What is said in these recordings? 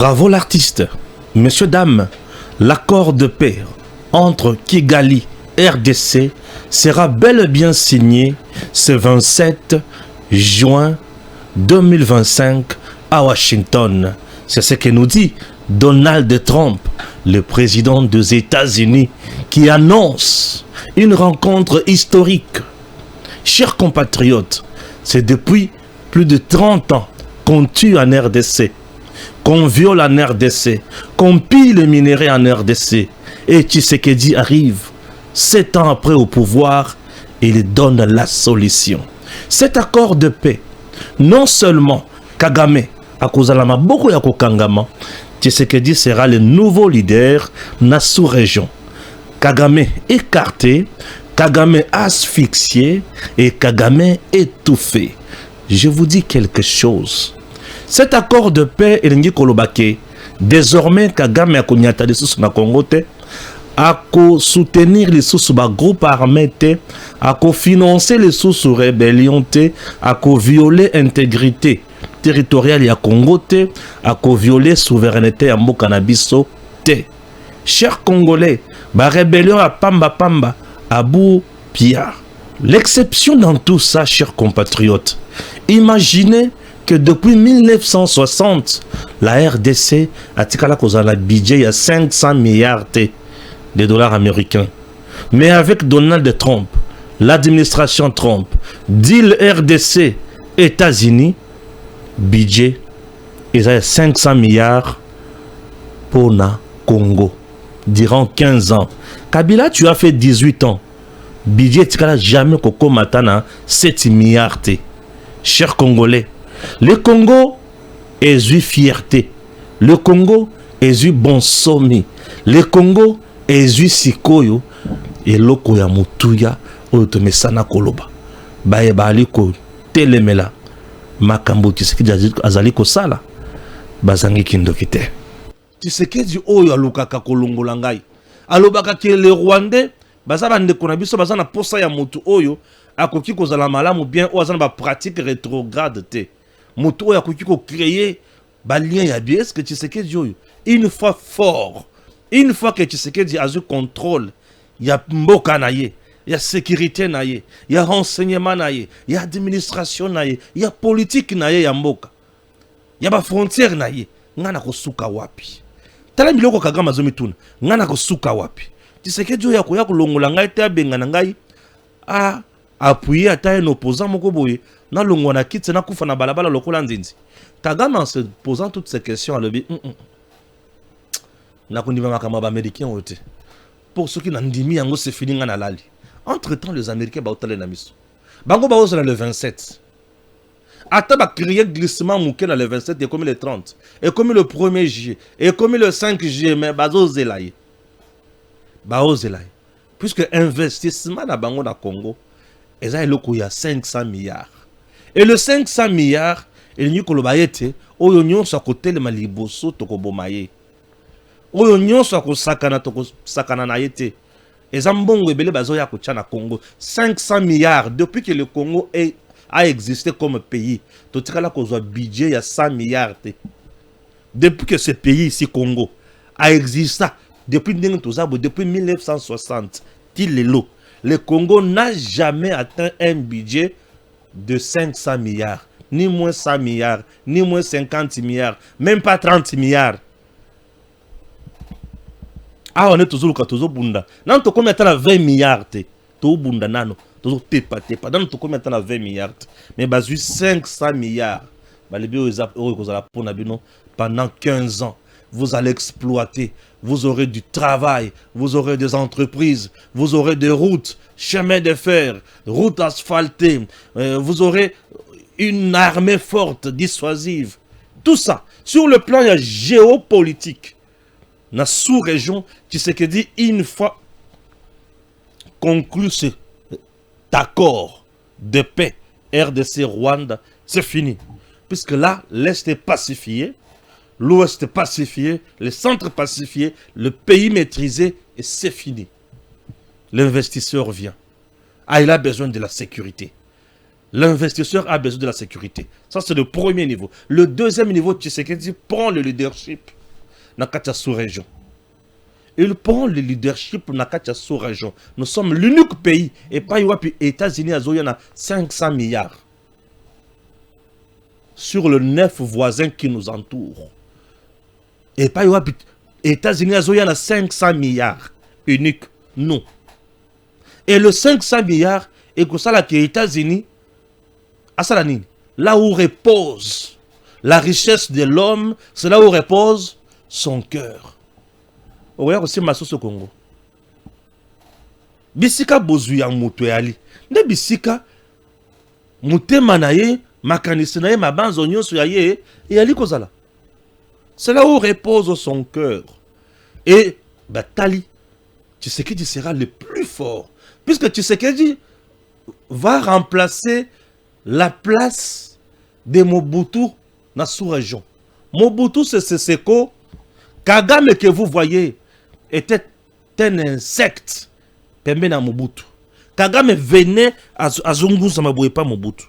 Bravo l'artiste. Messieurs, dames, l'accord de paix entre Kigali et RDC sera bel et bien signé ce 27 juin 2025 à Washington. C'est ce que nous dit Donald Trump, le président des États-Unis, qui annonce une rencontre historique. Chers compatriotes, c'est depuis plus de 30 ans qu'on tue en RDC, qu'on viole en RDC, qu'on pille le minerai en RDC. Et Tshisekedi arrive 7 ans après au pouvoir et il donne la solution. Cet accord de paix, non seulement Kagame, à cause de la maboko ya kokangama, Tshisekedi sera le nouveau leader de la sous-région. Kagame écarté, Kagame asphyxié et Kagame étouffé. Je vous dis quelque chose. Cet accord de paix est kolobake. Désormais, Kagame a konyata les sous na Congo te, a soutenir les sous groupe armé te, a financer les sous rébellion te, a violer l'intégrité territoriale ya Congo te, a violer souveraineté ya mboka na biso te. Chers Congolais, ba rébellion à Pamba Pamba, à Bou Pia. L'exception dans tout ça, chers compatriotes, imaginez que depuis 1960, la RDC a tiré un budget à 500 milliards de dollars américains. Mais avec Donald Trump, l'administration Trump, deal RDC, États-Unis, budget, ils ont 500 milliards pour le Congo, durant 15 ans. Kabila, tu as fait 18 ans. Budget, tu n'as jamais matana 7 milliards. Chers Congolais, le Congo est une fierté. Le Congo est une bon sommet. Le Congo est une sikoyo. Et loko ya mutuya otomesana koloba. Baye baliko telemela. Makambo Tshisekedi azali ko sala. Bazangi kindokite. Tshisekedi oyo alukaka kolongola ngai. Alobaka ke le Rwandais baza bande kona biso baza na posa ya mutu oyo akoki kozala malamu bien oyo aza na ba pratique rétrograde te. Mutu oyo akoki ko créer ba lien ya bien. Est-ce que Tshisekedi oyo une fois fort, une fois que Tshisekedi a eu contrôle, il y a mboka na ye, il y a sécurité na ye, il y a renseignement na ye, il y a administration na ye, il y a politique na ye ya mboka, il y a ba frontière na ye, ngana ko suka wapi. Tala miloko Kagame azomituna, ngana ko suka wapi. Tshisekedi oyo akoya kolongola ngai te abenga na ngai a appuyer ata un opposant moko boye na longwa na kiti na kufa na balabala lokola nzinzi. Kagame en se posant toutes ces questions à l'objet, na kondima makama ba américain ote. Pour ceux qui n'andimi yango c'est fini nga na lali. Entre temps les américains ba otale na miso. Bango ba ozo na le 27. Ata ba crier glissement mouké na le 27 et comme le 30 et comme le 1er juillet et comme le 5 juillet mais ba ozelaye. Ba ozelaye. Puisque investissement na bango na Congo il y a 500 milliards. Et le 500 milliards, il n'y a pas de oyo nyonso côté le maliboso toko bomaye. Oyo nyonso ko sakana na yete. Ezambongo ebele bazo ya kocha na Congo. 500 milliards depuis que le Congo a existé comme pays. Totikala ko zo budget ya 100 milliards. Depuis que ce pays ici Congo a existé depuis 1960, le Congo n'a jamais atteint un budget de 500 milliards, ni moins 100 milliards, ni moins 50 milliards, même pas 30 milliards. Ah, on est toujours le bunda. Non, tu combien de 20 milliards, tu bunda nano, toujours tepa. Non, tu combien de 20 milliards, mais basu 500 milliards. Pendant 15 ans. Vous allez exploiter, vous aurez du travail, vous aurez des entreprises, vous aurez des routes, chemins de fer, routes asphaltées, vous aurez une armée forte, dissuasive. Tout ça, sur le plan géopolitique, dans la sous-région, Tshisekedi, une fois conclu cet accord de paix RDC-Rwanda, c'est fini. Puisque là, l'Est est pacifié, l'Ouest pacifié, le centre pacifié, le pays maîtrisé, et c'est fini. L'investisseur vient. Ah, il a besoin de la sécurité. L'investisseur a besoin de la sécurité. Ça, c'est le premier niveau. Le deuxième niveau, Tshisekedi prend le leadership dans la sous-région. Il prend le leadership dans la sous-région. Nous sommes l'unique pays, et pas les États-Unis, il y a 500 milliards. Sur les 9 voisins qui nous entourent. Et pas les États-Unis, il y a 500 milliards. Unique, non. Et le 500 milliards, et que ça, les États-Unis, là où repose la richesse de l'homme, c'est là où repose son cœur. Regarde aussi ma sauce au Congo. Bisika bozui en mutuali. Ne bisika mute manaye makanisinaye mabanzo nyonso yaye et ali kozala. C'est là où repose son cœur. Et Batali, Tshisekedi sera le plus fort. Puisque Tshisekedi va remplacer la place de Mobutu dans la sous-région. Mobutu, c'est Seseko. Kagame que vous voyez était un insecte. Pembena Mobutu. Kagame venait à Zungu, ne pas Mobutu.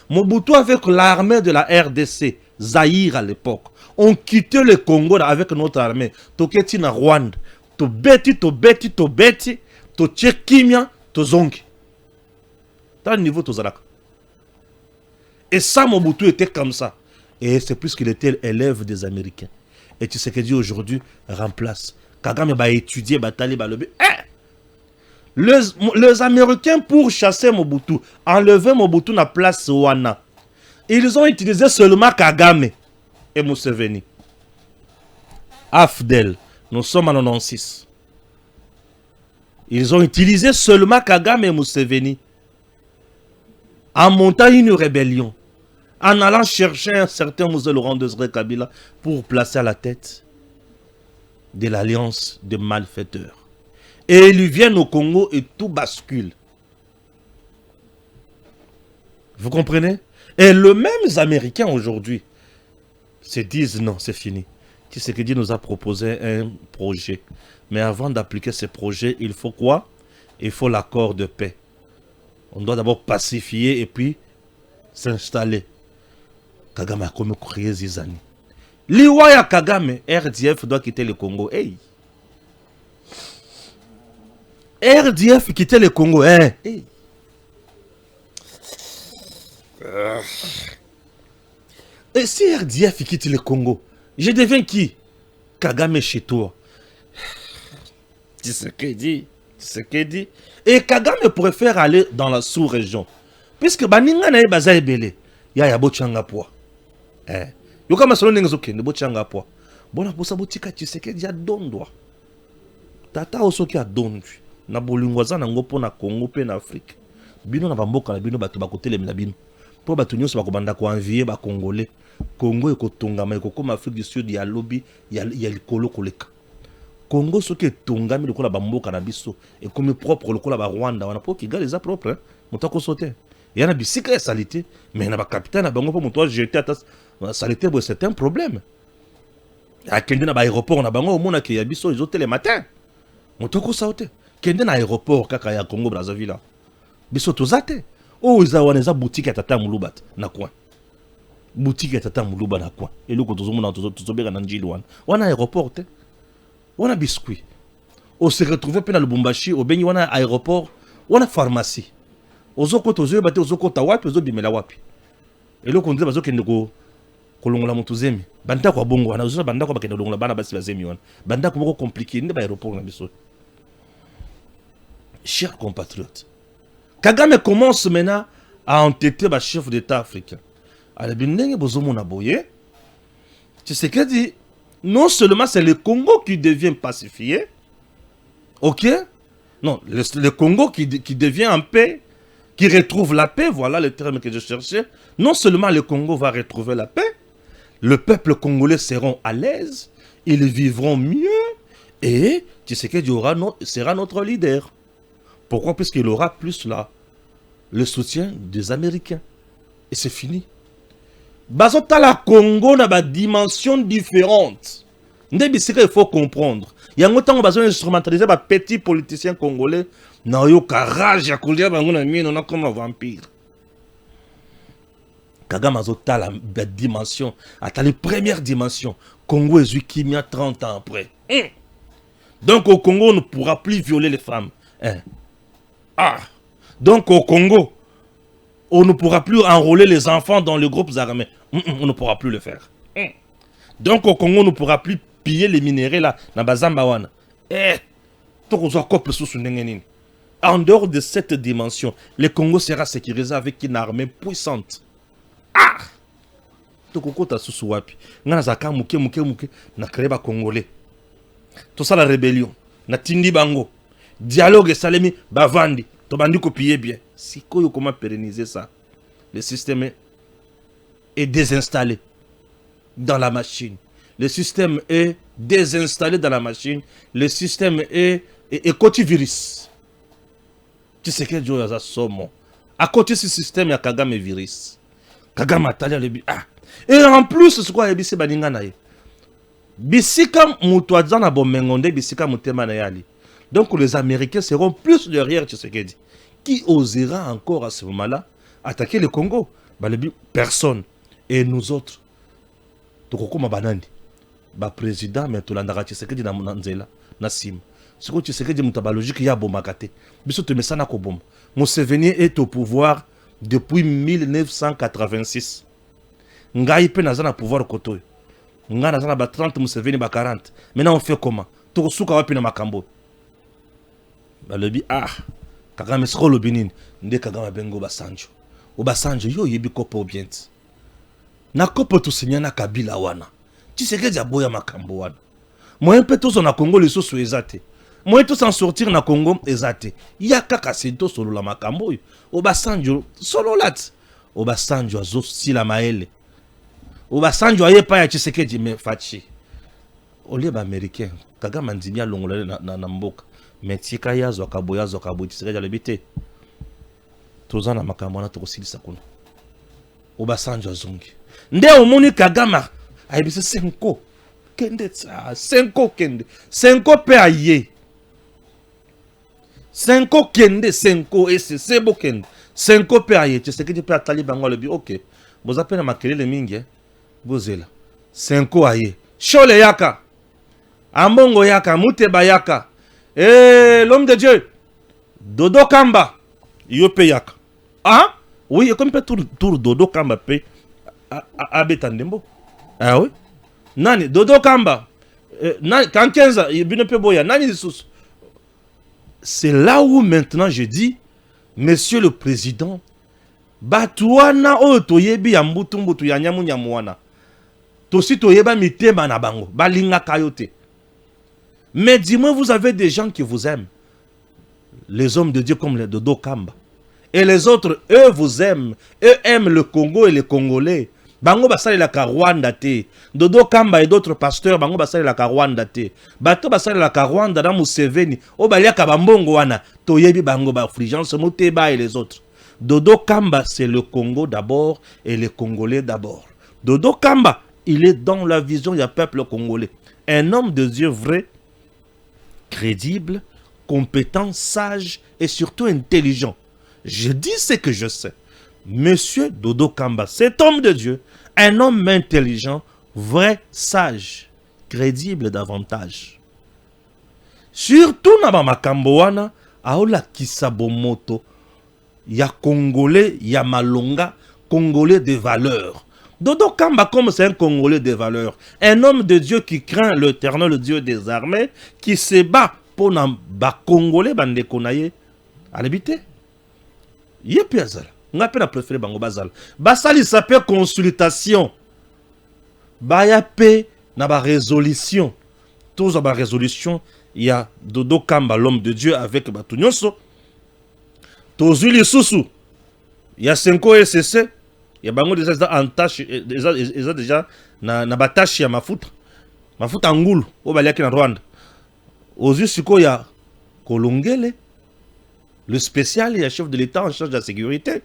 Mobutu avec l'armée de la RDC, Zaïre à l'époque, on quittait le Congo avec notre armée. Toketi na Rwanda. To beti, to tchekimia, to zongi. Dans le niveau Tozalaka. Et ça, Mobutu était comme ça. Et c'est plus qu'il était élève des Américains. Et tu sais que Dieu aujourd'hui remplace. Kagame va étudier, batailler, balobi. Les Américains, pour chasser Mobutu, enlever Mobutu dans la place Wana, ils ont utilisé seulement Kagame et Museveni. Afdel, nous sommes en 96. Ils ont utilisé seulement Kagame et Museveni en montant une rébellion, en allant chercher un certain Moussa Laurent Désiré Kabila pour placer à la tête de l'alliance de malfaiteurs. Et ils viennent au Congo et tout bascule. Vous comprenez? Et les mêmes Américains aujourd'hui se disent non, c'est fini. Tshisekedi nous a proposé un projet. Mais avant d'appliquer ce projet, il faut quoi? Il faut l'accord de paix. On doit d'abord pacifier et puis s'installer. Kagame a comme créé Zizani. Liwaya Kagame, RDF doit quitter le Congo. Hey. RDF quitter le Congo. Hey. Hey. Et si RDF quitte le Congo, je deviens qui? Kagame chez toi. Tshisekedi. Et Kagame préfère aller dans la sous-région. Puisque Baninga na baza ebele. Ya ya bochanga poa. Yoka masolo nengezoke ne bochanga poa. Bona posa botika Tshisekedi ya dondwa. Tata osoki a dondu. Na bolingwaza na ngopo na Congo pe na Afrique. Bino na bamboka na bino bato bakotelemi na bino. Po bato nyonso bakobanda ko envier ba Congolais. Congo ekotongama ekokoma Afrique du Sud ya lobby ya likolo koleka. Congo soki etongami lokola bamboka na biso ekomi propre lokola ba Rwanda wana po Kigali eza propre motako sauter. Il y a bisika ya salité mais na ba capitaine na bango po moto jeter ata salité bo c'est un problème. A kende na ba aéroport na bango omona ke ya biso ezote le matin. Motako sauter. Kende na aéroport kaka ya Congo Brazzaville. Biso tozate. Oh eza wana eza boutique ya tata Mulubat na coin. Boutique ya tata Muluba na coin. Et loko tozomona tozobeka na njili wana. Wana aéroport te. Wana biscuit. On se retrouve pe na Lubumbashi au bengi wana aéroport, wana pharmacie. Ozoko tozoye bate ozoko ta wapi ozobimela wapi. Et loko ndile bazokende ko kolongola mutuzemi. Banda kwa bongo wana ozoza banda kwa bakende longola bana basi bazemi wana. Banda ko moko compliqué nde ba aéroport na biso. Chers compatriotes, Kagame commence maintenant à entêter le chef d'État africain. Alors, tu sais qu'il dit, non seulement c'est le Congo qui devient pacifié, ok? Non, le Congo qui devient en paix, qui retrouve la paix, voilà le terme que je cherchais. Non seulement le Congo va retrouver la paix, le peuple congolais seront à l'aise, ils vivront mieux, et tu sais qu'il sera notre leader. Pourquoi? Puisqu'il aura plus là le soutien des Américains. Et c'est fini. Bazota la Congo n'a pas dimension différente. Il faut comprendre. Il y a un temps où on a instrumentalisé par petits politiciens congolais. Non, il y a rage, il y a comme un vampire. Kagame a la dimension, à la première dimension. Congo est Kimia 30 ans après. Donc au Congo, on ne pourra plus violer les femmes. Donc au Congo, on ne pourra plus enrôler les enfants dans les groupes armés. On ne pourra plus le faire. Donc au Congo, on ne pourra plus piller les minéraux là, dans Bazambawana. En dehors de cette dimension, le Congo sera sécurisé avec une armée puissante. Tokoko ta susu wapi. Ngana zaka muke na kreba congolais. Tout ça la rébellion. Na tindi bango. Dialogue salemi bavandi. To bandi copier bien. Si comment pérenniser ça? Le système est désinstallé dans la machine. Le système est désinstallé dans la machine. Le système est cotivirus. Tu sais que Dieu a somme. À côté de ce système, il y a Kagame virus. Kagame a talé le et en plus, c'est quoi il y a baninga na ye. Bisika mutuadza na bomengonde bisika mutema na yali. Donc les Américains seront plus derrière Tshisekedi. Qui osera encore à ce moment-là attaquer le Congo? Personne. Et nous autres, Tokokoma banandi. Président, mais tout l'andara Tshisekedi na nzela na sim. Ce que Tshisekedi mutaba logique ya bomakate. Biso te mesana ko bom. Museveni est au pouvoir depuis 1986. Ngai pe nazana pouvoir koto. Nga nazana ba 30 Museveni ba 40. Maintenant on fait comment? Tokosuka wapi na makambo. Balobi Kagame siko lobinini nde Kagame bengo Basanjo. Obasanjo yo yebi kopo bien. Na kopo to senyana Kabila wana. Tshisekedi aboya makambo wana. Moyen pe tozo na Congo lisusu ezate. Moyen to s'en sortir na Congo ezate. Ya kaka sento solo la makambo yo. Obasanjo solo lat. Obasanjo azo sila maele. Obasanjo aye pa ya Tshisekedi me fachi. Ole ba américain Kagame ndimia longola na mboka. Metika yazo akaboya zo akaboya Tshisekedi alebite. Tozana makambo na tokosilisa kuna. Obasanjo azongi. Nde omoni Kagame ayebise senko kende tsa senko kende senko pe aye. Senko kende senko ese sebo kende senko pe aye Tshisekedi pe atali bango lebi OK. Boza pe na makelele mingi bozela. Senko aye. Shole yaka. Ambongo yaka muteba yaka. L'homme de Dieu. Dodo Kamba. Yo pe yaka. Oui, comme peut tour Dodo Kamba pe abetandembo. Oui. Nani Dodo Kamba. Nani Kankenza ibine pe boya nani lisusu. C'est là où maintenant je dis, Monsieur le Président, Batuana o toyebi ya mbutu ya nyamu nyamuana. Tosi toyeba mitema na bango, balinga kayote. Mais dis-moi, vous avez des gens qui vous aiment. Les hommes de Dieu comme les Dodo Kamba. Et les autres, eux vous aiment. Eux aiment le Congo et les Congolais. Bango basale la Rwanda te. Dodo Kamba et d'autres pasteurs, bango basale la Rwanda te. Bato basale la Rwanda na Museveni. O baliaka bambongo wana. Toyebi bango ba Fulgence Muteba et les autres. Dodo Kamba, c'est le Congo d'abord et les Congolais d'abord. Dodo Kamba, il est dans la vision du peuple congolais. Un homme de Dieu vrai, crédible, compétent, sage et surtout intelligent. Je dis ce que je sais. Monsieur Dodo Kamba, cet homme de Dieu, un homme intelligent, vrai, sage, crédible davantage. Surtout na makambo wana, aola kisabomoto, ya Congolais, ya Malonga, Congolais de valeur. Dodo Kamba, comme c'est un Congolais de valeur, un homme de Dieu qui craint l'Éternel, le Dieu des armées, qui se bat pour na ba Congolais bande konaye, à l'habiter. Yepi azala. Nga pe na préféré bango bazala. Basali s'appelle consultation. Baya pe na ba résolution. Tous ba résolution, il y a Dodo Kamba, l'homme de Dieu avec Batunyonso. Tozuli Susu. Il y a Senko SSC. Il y a bango déjà en tâche, déjà na batache ya mafuta. Mafuta ngulu o baliaki na Rwanda. Ozu siko ya Kolongele. Le spécial et le chef de l'État en charge de la sécurité.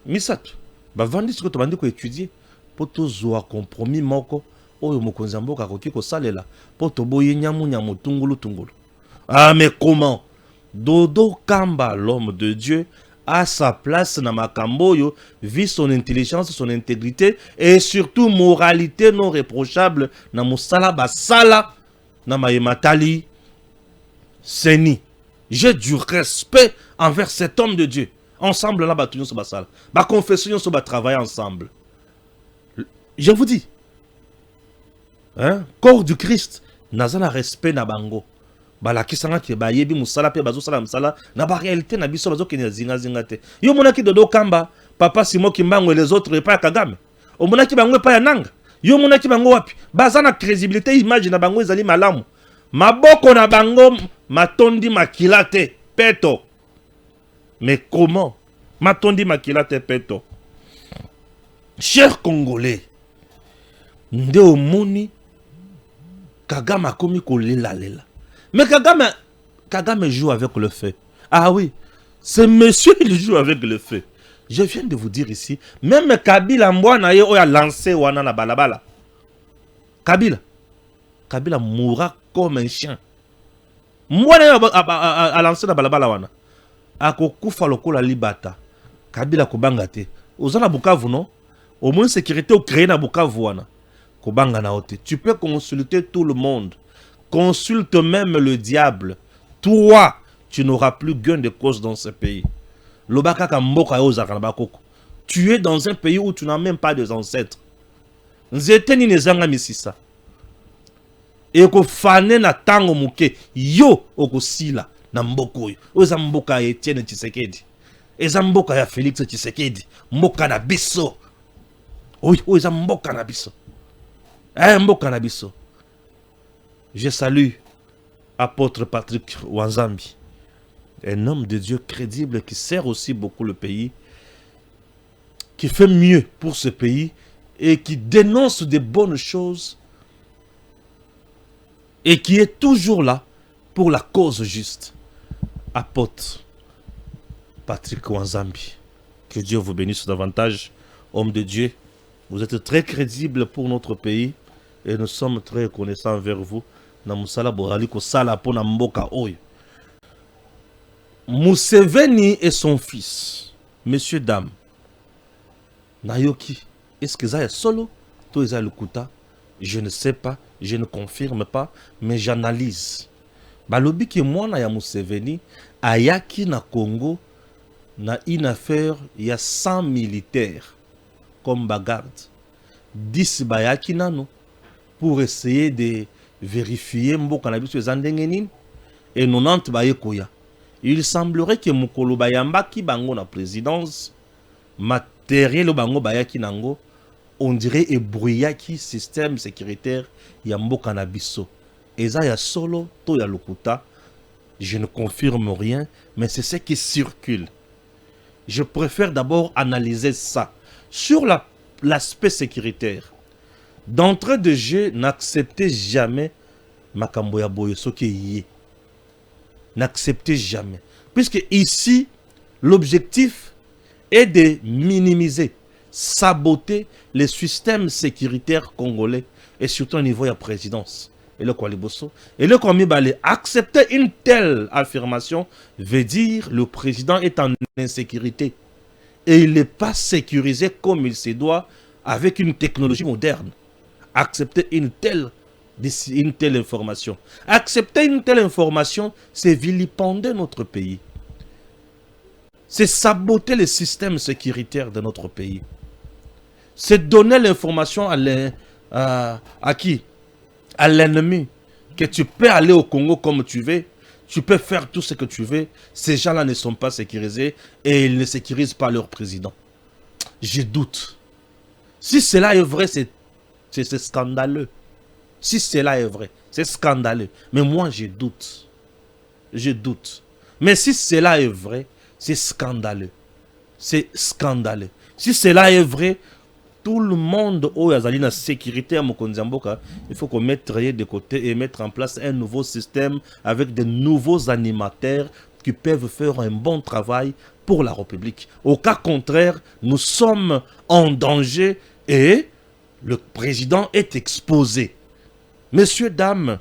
Misato. Bavandi siko to bandi ko étudier pour tozoa compromis moko oyo mokonzi mboka koki ko salela pour to boye nyamu tungulu. Mais comment? Dodo Kamba, l'homme de Dieu, à sa place na makamboyo, vu son intelligence, son intégrité et surtout moralité non réprochable na musala basala na mayematali seni. J'ai du respect envers cet homme de Dieu. Ensemble là batuyon so basala. Ba confession so ba travailler ensemble. Je vous dis, hein, corps du Christ, nazana respect na bango. Balakisanga ke bayebi musala pe bazo sala musala na ba réalité na biso bazo kenya zinga zinga te. Yo monaki dodo kamba, papa Simo Kimbangu et les autres pas Kagame. O monaki bango pa ya nanga. Yo monaki bango wapi? Bazana crédibilité image na bango ezali malamu. Maboko na bango matondi makilate peto. Mais comment? Matondi makilate peto. Chers Congolais, nde omoni Kagame a commis kolela lela. Mais Kagame joue avec le feu. Ah oui, ce monsieur il joue avec le feu. Je viens de vous dire ici, même Kabila Mbwana ye a lancé wana na balabala. Kabila mourra comme un chien. Mbwana a lancé na balabala wana. Ako kufa lokola libata. Kabila kobanga te. Ozana Bukavu non? Au moins sécurité au créé na Bukavu wana. Kobanga na ote. Tu peux consulter tout le monde. Consulte même le diable. Toi, tu n'auras plus gain de cause dans ce pays. Tu es dans un pays où tu n'as même pas de ancêtres. Nzeteni nezanga misisa. Et ko fane na tango muke yo okosila na mboko yo. Oza mboka ya Etienne Tshisekedi. Eza mboka ya Félix Tshisekedi. Mboka na biso. Oui, oza mboka na biso. Mboka na biso. Je salue apôtre Patrick Wanzambi, un homme de Dieu crédible qui sert aussi beaucoup le pays, qui fait mieux pour ce pays et qui dénonce des bonnes choses et qui est toujours là pour la cause juste. Apôtre Patrick Wanzambi, que Dieu vous bénisse davantage, homme de Dieu. Vous êtes très crédible pour notre pays et nous sommes très reconnaissants envers vous. Na musala borali ko sala po na mboka oyo. Museveni et son fils, messieurs, dames, Nayoki, est-ce que ça est solo? Toi, ça le kuta? Je ne sais pas, je ne confirme pas, mais j'analyse. Balobi ki mwana ya Museveni, ayaki na Congo, na une affaire, il y a 100 militaires comme bagarde. 10 bayaki nano pour essayer de vérifier mboka na biso ezandengenin et 90 baye koya. Il semblerait que mukolo bayambaki bango na présidence matériel bango bayaki nango on dirait ébrouillaki système sécuritaire ya mboka na biso. Eza ya solo to ya lokuta. Je ne confirme rien, mais c'est ce qui circule. Je préfère d'abord analyser ça sur l'aspect sécuritaire. D'entrée de jeu, n'acceptez jamais makambo ya boyo soki yé. N'acceptez jamais. Puisque ici, l'objectif est de minimiser, saboter les systèmes sécuritaires congolais et surtout au niveau de la présidence. Et le Kwaliboso. Et le Kwamibale, accepter une telle affirmation veut dire le président est en insécurité. Et il n'est pas sécurisé comme il se doit avec une technologie moderne. Accepter une telle information. Accepter une telle information, c'est vilipender notre pays. C'est saboter les systèmes sécuritaires de notre pays. C'est donner l'information à qui? À l'ennemi. Que tu peux aller au Congo comme tu veux. Tu peux faire tout ce que tu veux. Ces gens-là ne sont pas sécurisés et ils ne sécurisent pas leur président. Je doute. Si cela est vrai, c'est scandaleux. Si cela est vrai, c'est scandaleux. Mais moi, je doute. Je doute. Mais si cela est vrai, c'est scandaleux. C'est scandaleux. Si cela est vrai, tout le monde où il y a la sécurité à Mokonzamboka, il faut qu'on mette de côté et mettre en place un nouveau système avec de nouveaux animateurs qui peuvent faire un bon travail pour la République. Au cas contraire, nous sommes en danger et le président est exposé. Messieurs, dames,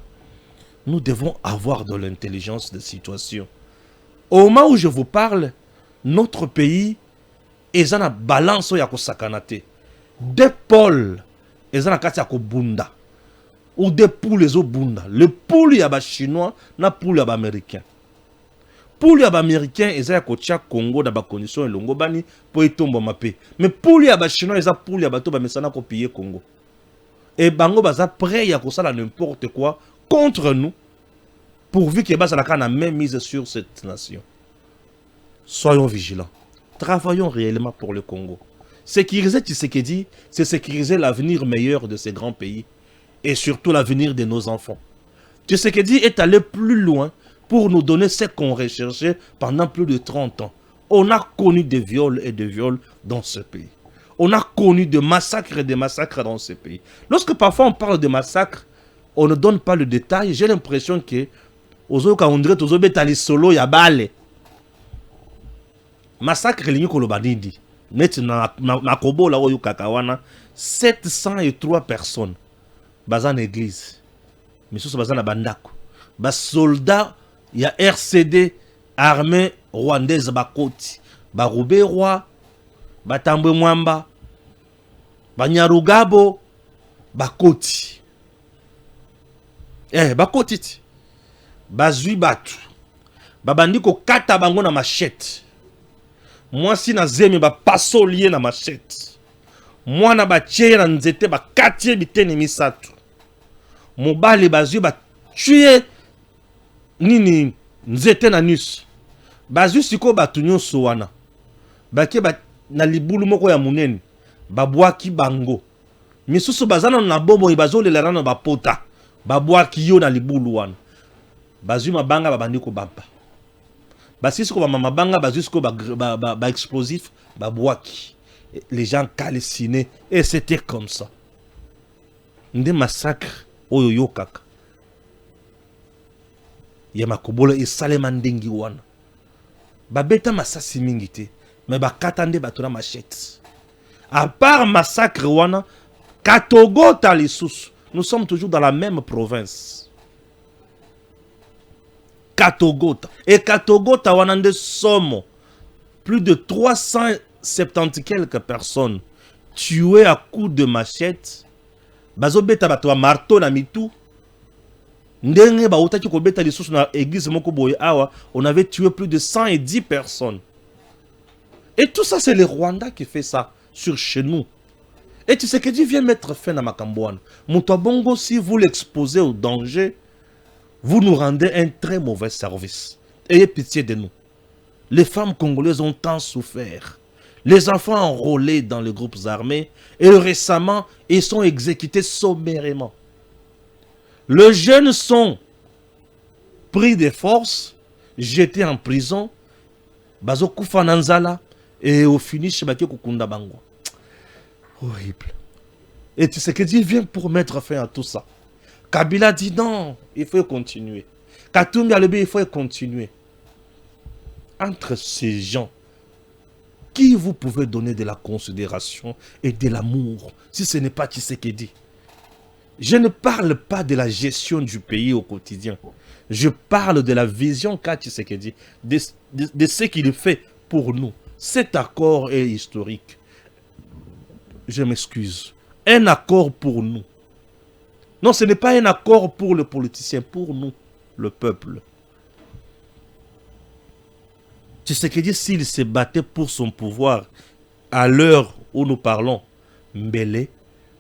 nous devons avoir de l'intelligence de situation. Au moment où je vous parle, notre pays est en balance ya ko sakanate. Des pôles est en kati ya ko bunda. Ou des poules les bunda. Le poule ya ba chinois na poule ya ba américain. Poule ya ba américain eza ko tia Congo na ba condition elongo bani po etombo mape. Mais poule ya ba chinois eza poule ya bato ba mesana ko piller Congo. Et bango baza prêt ya ko sala n'importe quoi contre nous pourvu que basa la même mise sur cette nation. Soyons vigilants. Travaillons réellement pour le Congo. Sécuriser Tshisekedi, c'est sécuriser l'avenir meilleur de ces grands pays et surtout l'avenir de nos enfants. Tshisekedi est allé plus loin pour nous donner ce qu'on recherchait pendant plus de 30 ans. On a connu des viols et des viols dans ce pays. On a connu des massacres et des massacres dans ce pays. Lorsque parfois on parle de massacres, on ne donne pas le détail. J'ai l'impression que on dirait que solo ya bale. Massacre lingi kolobadindi. Net na kobo la oyo kakawana 703 personnes. Bazan église. Misusu bazana bandako. Bas soldats ya RCD armée rwandaise bakoti. Ba Robé Roi, ba Tambwe Mwamba, ba Nyarugabo, bakoti. Bakoti. Bazui batu. Babandi ko kata bango na machette. Moi si na zemi ba paso lié na machette. Moi na ba tcheye na nzete ba katie bitene misatu. Mobali bazui ba tuye nini nzete na nus. Bazui siko batu nyonso wana. Bake ba na libulu moko ya munene. Babwaki bango. Misusu bazana na bobo ibazole la rana ba pota. Babwaki yo na libulu wana. Bazui mabanga babandi ko bamba. Basisi ko mabanga bazui ko ba explosif babwaki. Les gens calcinés et c'était comme ça. Nde massacre oyo yokaka. Ya makobola esale mandingi wana. Babeta masasi mingi te, mais bakatande batuna machette. À part massacre wana, Katogo talisusu. Nous sommes toujours dans la même province. Katogota. Et Katogota wanande somo. Plus de 370 quelques personnes tuées à coups de machette. Bazo beta batwa marteau na mitou. Ndenge ba utaki ko beta lisusu na église moko boye awa, on avait tué plus de 110 personnes. Et tout ça c'est le Rwanda qui fait ça sur chez nous. Et tu sais que Dieu vient mettre fin à Makambouane. Moutouabongo, si vous l'exposez au danger, vous nous rendez un très mauvais service. Ayez pitié de nous. Les femmes congolaises ont tant souffert. Les enfants enrôlés dans les groupes armés. Et récemment, ils sont exécutés sommairement. Les jeunes sont pris de force, jetés en prison. Bazo kufa nanzala. Et au finish, baki kukunda bango. Horrible. Et tu sais que Dieu vient pour mettre fin à tout ça. Kabila dit non, il faut continuer. Katumbi Alebe, il faut continuer. Entre ces gens, qui vous pouvez donner de la considération et de l'amour, si ce n'est pas Tshisekedi? Je ne parle pas de la gestion du pays au quotidien. Je parle de la vision qu'a Tshisekedi, de ce qu'il fait pour nous. Cet accord est historique. Je m'excuse. Un accord pour nous. Non, ce n'est pas un accord pour le politicien, pour nous, le peuple. Tshisekedi, s'il se battait pour son pouvoir, à l'heure où nous parlons, Mbele,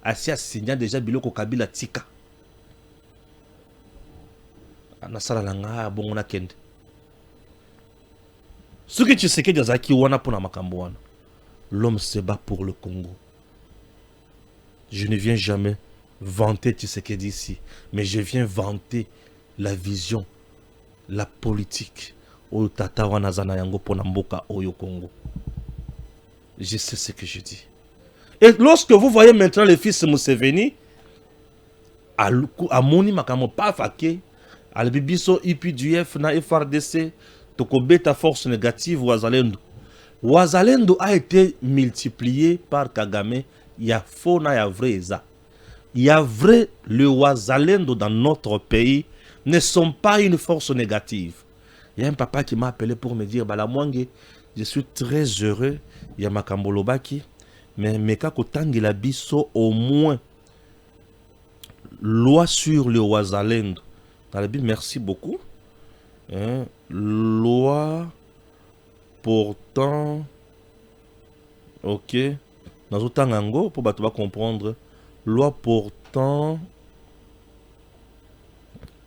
Asia signa déjà Biloko Kabila Tika. Anasala langa bongona kende. Ce que Tshisekedi azaki wana pona makambo wana. L'homme se bat pour le Congo. Je ne viens jamais vanter Tshisekedi ici, mais je viens vanter la vision, la politique. Je sais ce que je dis. Et lorsque vous voyez maintenant le fils Museveni, à Moni Makamo Pafake, à l'Bibiso IPDF na FRDC, Tokobeta force négative Wazalendo. Wazalendo a été multiplié par Kagame. Il y a faux, il y a vrai. Il y a vrai, le Wazalendo dans notre pays ne sont pas une force négative. Il y a un papa qui m'a appelé pour me dire, Balamwange, Je suis très heureux. Il y a makambo lobaki. Mais meka kotangela biso au moins loi sur le wazalendo. Dans la Bible, merci beaucoup. Hein? Loi portant. Ok. Dans autant ango, pour battre comprendre. Loi portant.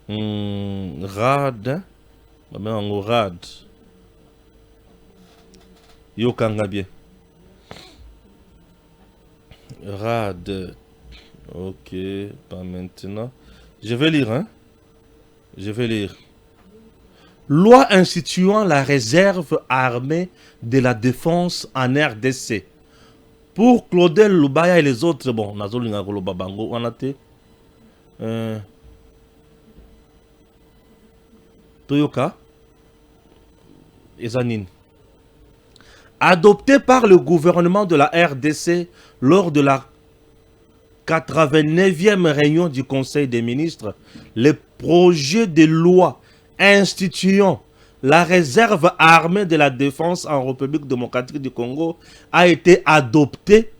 Rad. En rad. Yo kanga bien. Rad. Ok, pas maintenant. Je vais lire, hein. Je vais lire. Loi instituant la réserve armée de la défense en RDC. Pour Claudel Lubaya et les autres, bon, Nazolinga Goloba Bango, on a été. Toyoka. Ezanin. Adopté par le gouvernement de la RDC lors de la 89e réunion du Conseil des ministres, le projet de loi instituant la réserve armée de la défense en République démocratique du Congo a été adopté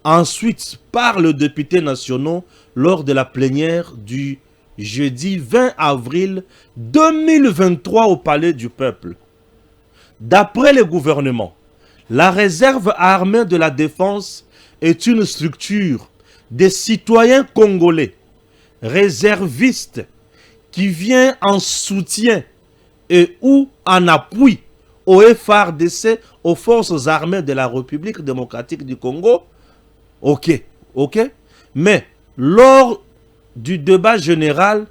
ensuite par les députés nationaux lors de la plénière du jeudi 20 avril 2023 au Palais du Peuple. D'après le gouvernement, la réserve armée de la défense est une structure des citoyens congolais, réservistes, qui vient en soutien et ou en appui au FARDC, aux forces armées de la République démocratique du Congo. Ok, ok. Mais lors du débat général,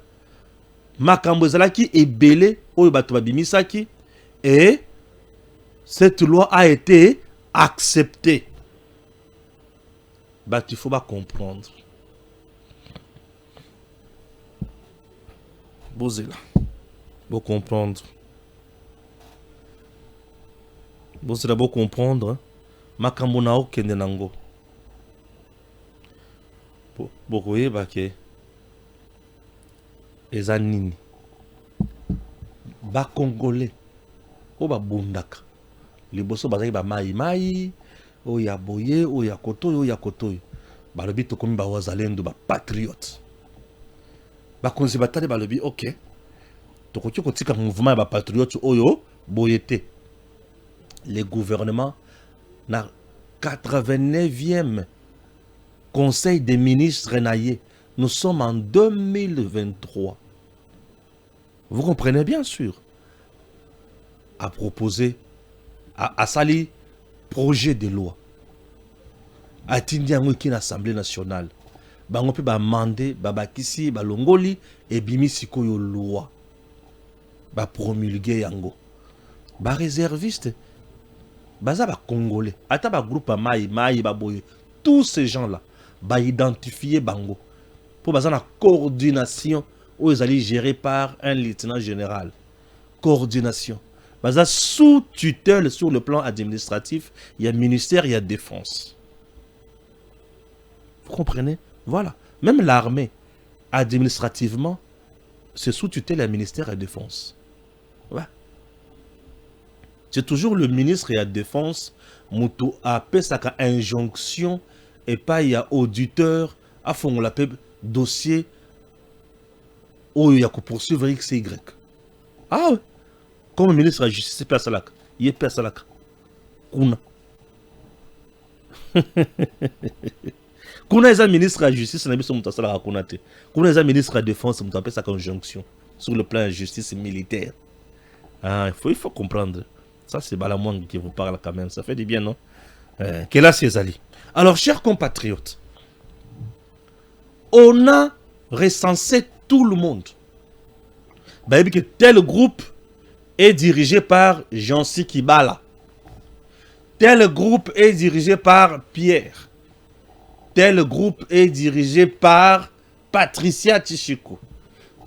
makambo ezalaki ebele oyo bato babimisaki et cette loi a été acceptée. Bah, il faut pas comprendre. Bozela. Faut comprendre. Bozela, faut comprendre. Makambo na okende nango. Bokoye bake. Eza nini. Ba Congolais. O ba bundaka. Liboso bazaki ba mai. Oya boye, oya kotoyo, oya kotoyo. Balobi tokomi ba wazalendo, ba patriote. Ba konzi batale balobi, ok. Tokoki kotika mouvement ba patriote oyo, boyete. Le gouvernement na 89e Conseil des ministres naïe. Nous sommes en 2023. Vous comprenez bien sûr. À proposer, à sali projet de loi. A tindi yango ki na Assemblée nationale. Bango pe ba mandé, ba bakisi, ba longoli et bimi sikoyo loi. Ba promulguer yango. Ba réserviste. Baza ba congolais. Ata ba groupe mai ba boye. Tous ces gens-là ba identifier bango. Pour baza na coordination où ils allaient gérer par un lieutenant général. Coordination. Baza sous tutelle sur le plan administratif, il y a ministère, il y a défense. Vous comprenez? Voilà. Même l'armée, administrativement, c'est sous tutelle, il y a ministère et la défense. Ouais. C'est toujours le ministre et la défense, Moutou a pesaka injonction et pas il y a auditeur, à fond la paix dossier, où il y a que poursuivre X et Y. Ah ouais. Comme le ministre de la Justice, c'est Persalak. Il est Persalak. Kuna. Kuna est un ministre de la Justice, n'a pas son mutassala à Kunate. Kuna est un ministre de la Défense, on appelle sa conjonction sur le plan de la justice militaire. Ah, il faut comprendre. Ça, c'est Balamouang qui vous parle quand même. Ça fait du bien, non? Quel a ses alliés? Alors, chers compatriotes, on a recensé tout le monde. Bah, que tel groupe est dirigé par Jansi Kibala. Tel groupe est dirigé par Pierre. Tel groupe est dirigé par Patricia Tishiko.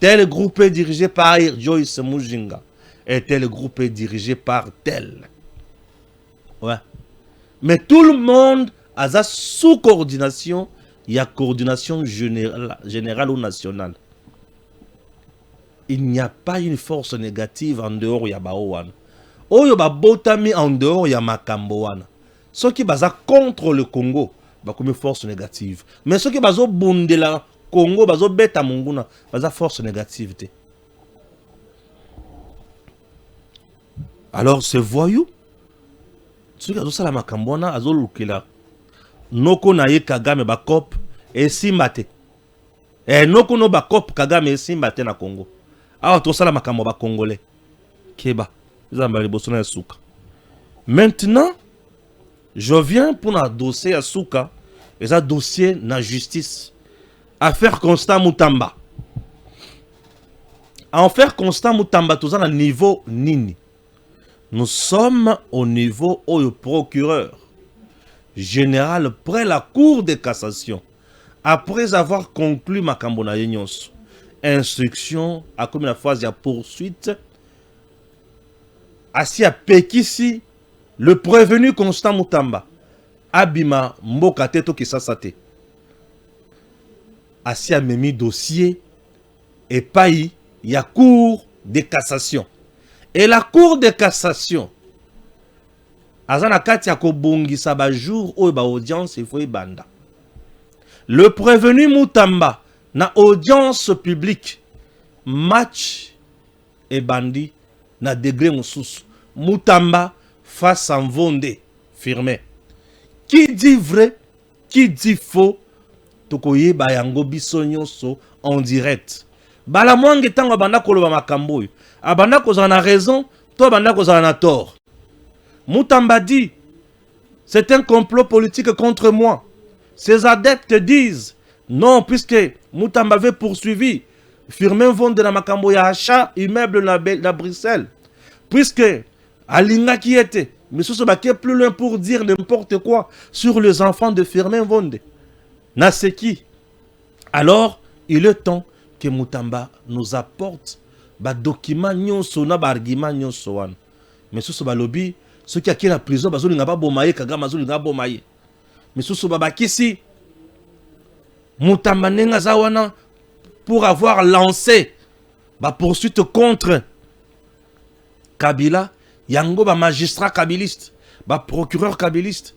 Tel groupe est dirigé par Joyce Mujinga. Et tel groupe est dirigé par tel. Ouais. Mais tout le monde a sa sous-coordination. Il y a coordination générale ou nationale. Il n'y a pas une force négative en dehors de Yabaouan. oyo babotami en dehors ya makambo wana. Ceux qui baza contre le Congo, comme force négative. Mais ceux qui bazo bundela Congo, bazo beta munguna, baza force négative. Alors ce voyou, ceux qui bazo sala makambo wana, azo lukela. Noko na ye Kagame bakop et simbate. Et noko no bakop Kagame et simbate na Congo. Alors to sala makambo ba congolais. Keba. Maintenant, je viens pour un dossier à Souka, et un dossier na justice. Affaire Constant Moutamba. Affaire Constant Moutamba, tout ça à niveau nini. Nous sommes au niveau où le procureur général près la cour de cassation, après avoir conclu Makambona Yenyos, instruction à comme la phase de poursuite. Asi a pekisi le prévenu Constant Moutamba abima mboka teto kisasate. Asi a memi dossier et payi ya cour de cassation. Et la cour de cassation azana kati ya kobongisa ba jour o ba audience il faut banda. Le prévenu Moutamba na audience publique match et bandi na degré mosusu. Moutamba face à Mvonde firmé. Qui dit vrai, qui dit faux, tokoye bayango bisonyoso en direct. Bala mwange tango banda koloba makambo. Abanda kozana raison, to banda kozana tort. Moutamba dit c'est un complot politique contre moi. Ses adeptes disent non puisque Moutamba avait poursuivi firmé Mvonde na makambo ya achat immeuble na Bruxelles. Puisque Alinga qui était, mais ce qui est plus loin pour dire n'importe quoi sur les enfants de Firmin Mvonde. Naseki. Alors, il est temps que Moutamba nous apporte des documents, des arguments. Mais ce lobby, ceux qui ont la prison, ils n'ont pas bomaye, Kagame ils n'ont bomaye. Mais ce qui Moutamba nenga zawana pour avoir lancé la poursuite contre Kabila. Yango ba magistrat kabiliste, ba procureur kabiliste.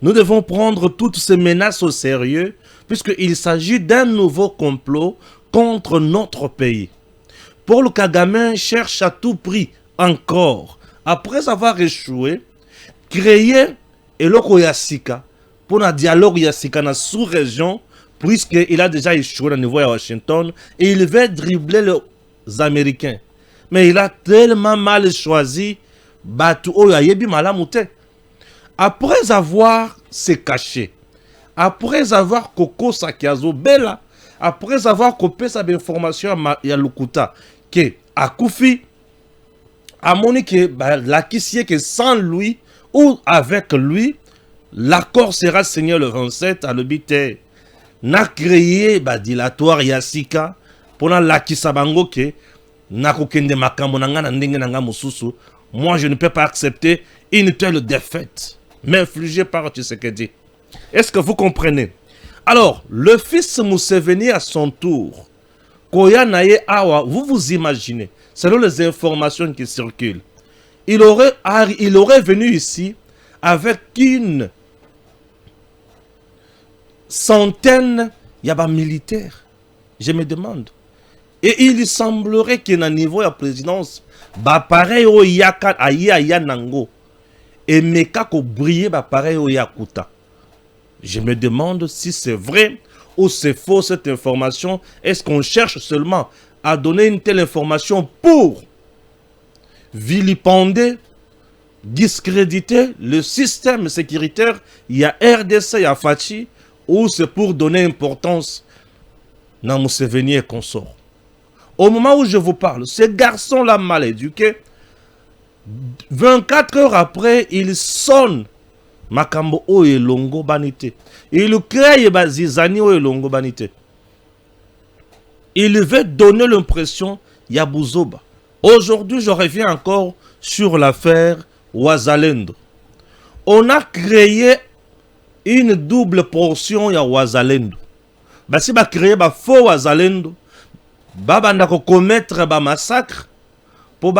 Nous devons prendre toutes ces menaces au sérieux puisqu'il s'agit d'un nouveau complot contre notre pays. Paul Kagame cherche à tout prix encore, après avoir échoué, créer Eloko Yassika pour un dialogue Yassika dans la sous-région puisqu'il a déjà échoué au niveau de Washington et il veut dribbler les Américains. Mais il a tellement mal choisi Batu Oyayebi Malamute. Après avoir se caché, après avoir Koko Sakiazo Bella, après avoir coupé sa information à Lukuta, que Akoufi a monique la qui que sans lui ou avec lui, l'accord sera signé le 27 à l'obité. N'a créé dilatoire Yassika pour la Kisabango que moi, je ne peux pas accepter une telle défaite m'infligée par Tshisekedi. Est-ce que vous comprenez? Alors, le fils Museveni à son tour, Koya Naye Awa, vous vous imaginez, selon les informations qui circulent, il aurait venu ici avec une centaine de militaires. Je me demande. Et il semblerait que dans le niveau de la présidence, pareil au Yaka Aya Nango et Meka ko briller pareil au Yakuta. Je me demande si c'est vrai ou c'est faux cette information. Est-ce qu'on cherche seulement à donner une telle information pour vilipender, discréditer le système sécuritaire? Il y a RDC, il y a Fachi, ou c'est pour donner importance dans Museveni et consort? Au moment où je vous parle, ce garçon-là mal éduqué, 24 heures après, il sonne Makambo Oye Longo Banité. Il crée Bazizani Oye Longo Banité. Il veut donner l'impression Yabouzoba. Aujourd'hui, je reviens encore sur l'affaire Wazalendo. On a créé une double portion ya Wazalendo. Si on a créé un faux Wazalendo, Baba n'a commettre un massacre Pour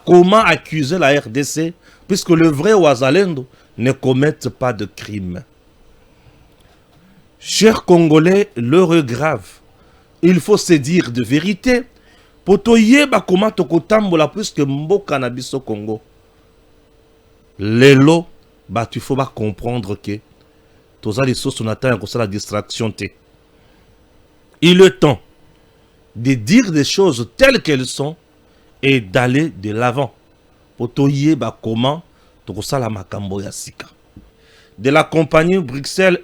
comment accuser la RDC, puisque le vrai Ouazalendo ne commettent pas de crime. Chers Congolais, l'heure est grave. Il faut se dire de vérité. Pour te yeba comment te kotambola puisque mboka na biso Congo. Lelo, tu faut comprendre que toza les sauces on attend comme ça la distraction te. Il est temps de dire des choses telles qu'elles sont et d'aller de l'avant. Pour te yeba comment to kosala makambo ya sika. De la compagnie Bruxelles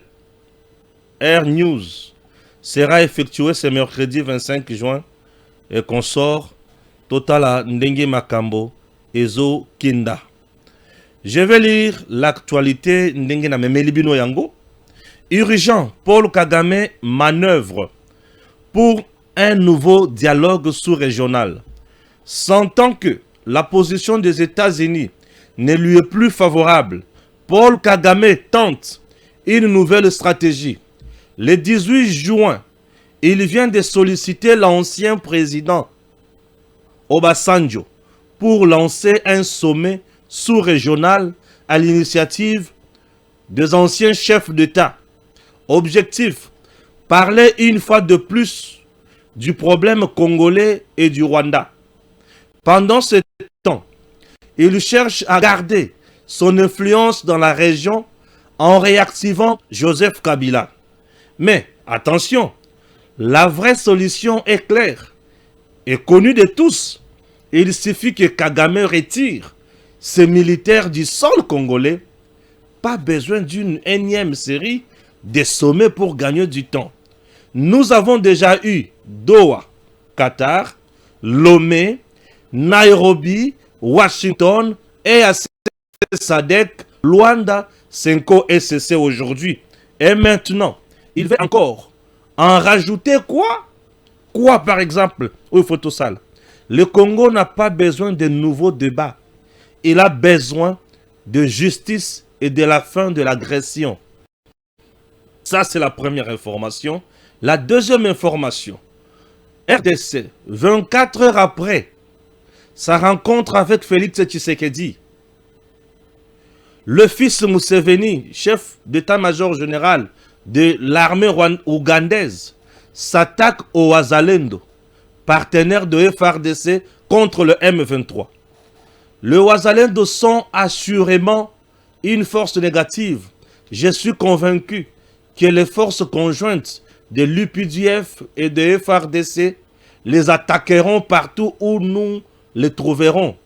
Air News sera effectué ce mercredi 25 juin et consort Totala Ndenge Makambo Ezo Kinda. Je vais lire l'actualité Ndenge na Memelibino Yango. Urgent, Paul Kagame manœuvre pour un nouveau dialogue sous-régional. Sentant que la position des États-Unis ne lui est plus favorable, Paul Kagame tente une nouvelle stratégie. Le 18 juin, il vient de solliciter l'ancien président Obasanjo pour lancer un sommet sous-régional à l'initiative des anciens chefs d'État. Objectif, parler une fois de plus du problème congolais et du Rwanda. Pendant ce temps, il cherche à garder son influence dans la région en réactivant Joseph Kabila. Mais attention, la vraie solution est claire et connue de tous. Il suffit que Kagame retire ses militaires du sol congolais. Pas besoin d'une énième série de sommets pour gagner du temps. Nous avons déjà eu Doha, Qatar, Lomé, Nairobi, Washington et à SADC, Luanda, Senko SCC aujourd'hui. Et maintenant, il veut encore en rajouter quoi? Quoi par exemple? Oui, photo sale. Le Congo n'a pas besoin de nouveaux débats. Il a besoin de justice et de la fin de l'agression. Ça, c'est la première information. La deuxième information. RDC, 24 heures après sa rencontre avec Félix Tshisekedi, le fils Museveni, chef d'état-major général de l'armée ougandaise, s'attaque au Ouazalendo, partenaire de FARDC contre le M23. Le Ouazalendo sont assurément une force négative. Je suis convaincu que les forces conjointes de l'UPDF et de FARDC les attaqueront partout où nous les trouverons,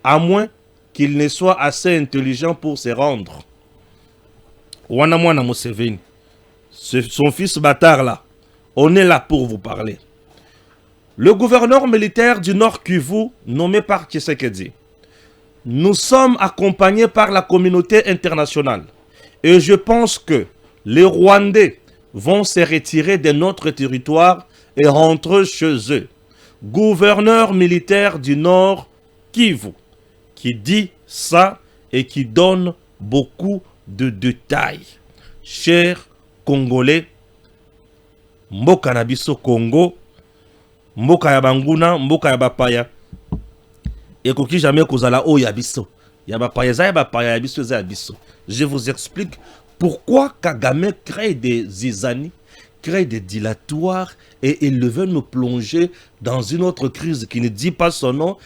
à moins qu'ils ne soient assez intelligents pour se rendre. Wanamwana Museveni, son fils bâtard là, on est là pour vous parler. Le gouverneur militaire du Nord Kivu, nommé par Tshisekedi, nous sommes accompagnés par la communauté internationale. Et je pense que les Rwandais vont se retirer de notre territoire et rentrer chez eux. Gouverneur militaire du Nord Kivu, qui dit ça et qui donne beaucoup de détails. Chers Congolais, mboka na biso Congo, mboka ya banguna, mboka ya bapaya, ekoki jamais kozala o ya biso. Ya bapaya za ya bapaya ya biso za ya biso. Je vous explique pourquoi Kagame crée des zizani, crée des dilatoires et il veut nous plonger dans une autre crise qui ne dit pas son nom.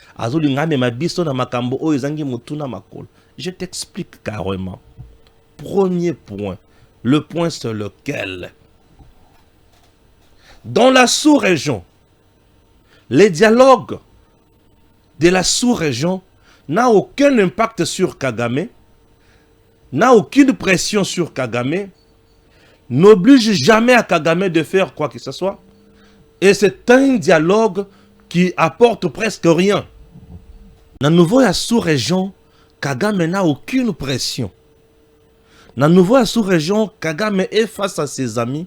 Je t'explique carrément. Premier point, le point sur lequel, dans la sous-région, les dialogues de la sous-région n'a aucun impact sur Kagame, n'a aucune pression sur Kagame, n'oblige jamais à Kagame de faire quoi que ce soit. Et c'est un dialogue qui apporte presque rien. Dans la sous-région, Kagame n'a aucune pression. Dans la sous-région, Kagame est face à ses amis.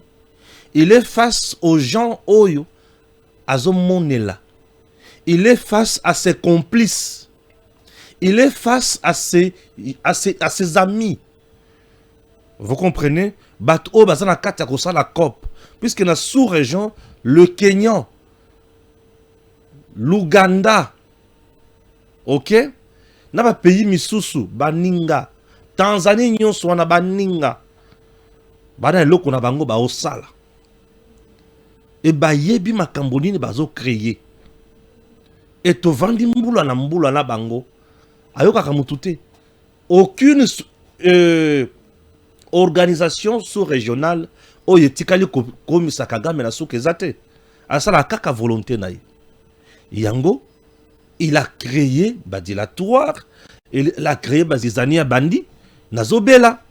Il est face aux gens Oyo, Azomonela. Il est face à ses complices. Il est face à ses amis. Vous comprenez? Bato bazana kata kosa la COP. Puisque dans la sous-région, le Kenya, l'Ouganda, ok, na ba pays misusu baninga Tanzanie nyonso wana baninga bana eloko na bango ba osala e ba yebi makambo nini bazo créer et to vandi mbula na bango ayoka mutu te. Aucune organisation sous-régionale oyo etikali komisa Kagame na suka eza te, asala kaka volonté na ye. Yango il a créé badilatoire, il a créé bazizani ya bandi nazobela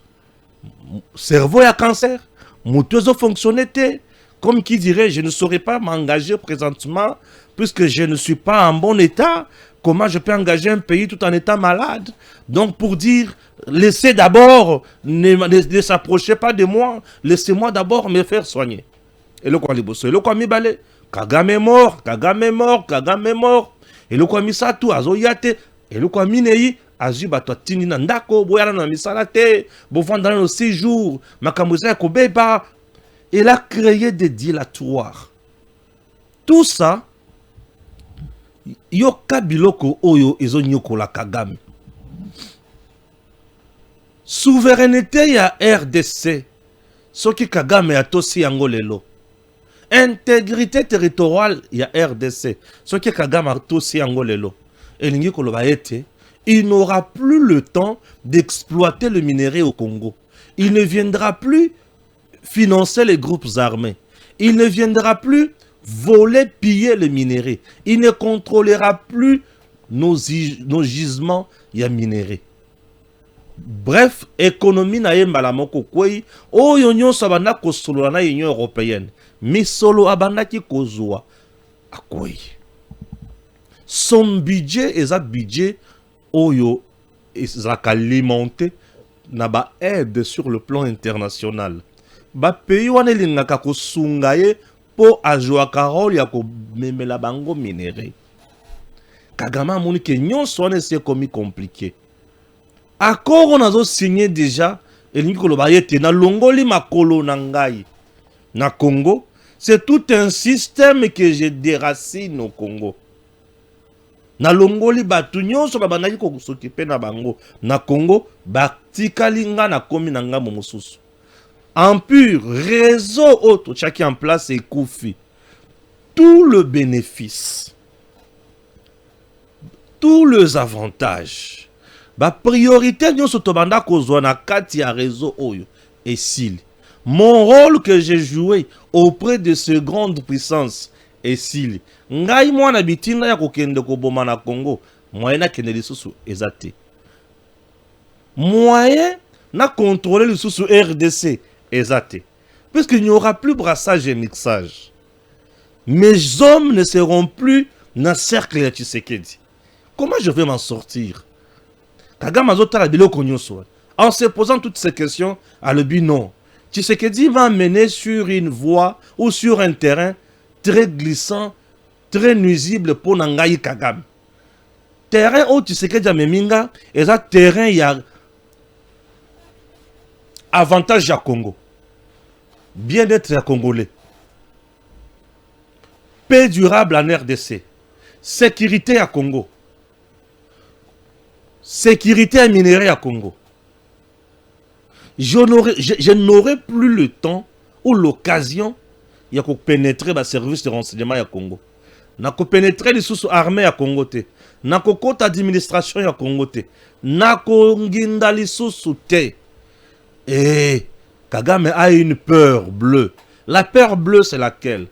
cerveau ya cancer, mutuezo fonctionner te, comme qui dirait je ne saurais pas m'engager présentement puisque je ne suis pas en bon état. Comment je peux engager un pays tout en étant malade? Donc pour dire, laissez d'abord, ne s'approchez pas de moi, laissez-moi d'abord me faire soigner. Et le quoi liboso, et le quoi mi balé, Kagame est mort, Kagame est mort, Kagame est mort. Et le quoi mi satou, azo yate, et le quoi mi neyi, azu bato tini na ndako, boyala na misala te, bovanda dans 6 jours, makamouza ko beba. Il a créé des dilatoires. Tout ça, yoka biloko oyo ezo nyokola Kagame. Souveraineté ya RDC, soki Kagame atosi yango lelo. Intégrité territoriale ya RDC, soki Kagame atosi yango lelo. Elingi koloba ete, il n'aura plus le temps d'exploiter le minerai au Congo. Il ne viendra plus financer les groupes armés. Il ne viendra plus voler, piller le minerai. Il ne contrôlera plus nos gisements ya minerai. Bref, économie na yembala moko kwei, oyo nyonso abanda kosolola na Union européenne. Misolo abandaki kozwa akwei. Son budget est un budget oyo ezaka alimenté na ba aide sur le plan international. Ba pays wana lingaka kosunga ye po ajwa karol ya ko memela bango minerai. Kagame amoni ke nyonso wana c'est comme compliqué. Accord on a signé déjà elingi koloba yete na longoli makolo na ngai na Congo, c'est tout un système que je déracine au Congo. Na longoli batu nyonso babandaki ko s'occuper na bango na Congo, batikali nga na komi na ngambo mosusu. En pur réseau autre, chacun en place et koufi. Tout le bénéfice, tous les avantages, ba priorité nyonso tobanda kozwa na kati ya réseau oyo et s'il. Mon rôle que j'ai joué auprès de ces grandes puissances et s'il. Ngai mwana bitinda ya kokende koboma na Congo, moyen na kende lisusu ezate. Moyen na contrôler lisusu RDC ezate. Puisqu'il n'y aura plus brassage et mixage. Mes hommes ne seront plus dans le cercle de Tshisekedi. Comment je vais m'en sortir? Kagame azotala biloko nyonso. En se posant toutes ces questions, à le but non. Tshisekedi va mener sur une voie ou sur un terrain très glissant, très nuisible pour Nangaï Kagame. Terrain où Tshisekedi a meminga, et ça terrain il y a avantage à Congo. Bien-être à Congolais. Paix durable en RDC. Sécurité à Congo. Sécurité à minerai à Congo. Je n'aurai plus le temps ou l'occasion de pénétrer le service de renseignement à Congo. Na ko pénétrer les sous armées à Congo te. Na ko kota administration à Congo te. Na ko nginda li sous te. Et Kagame a une peur bleue. La peur bleue c'est laquelle?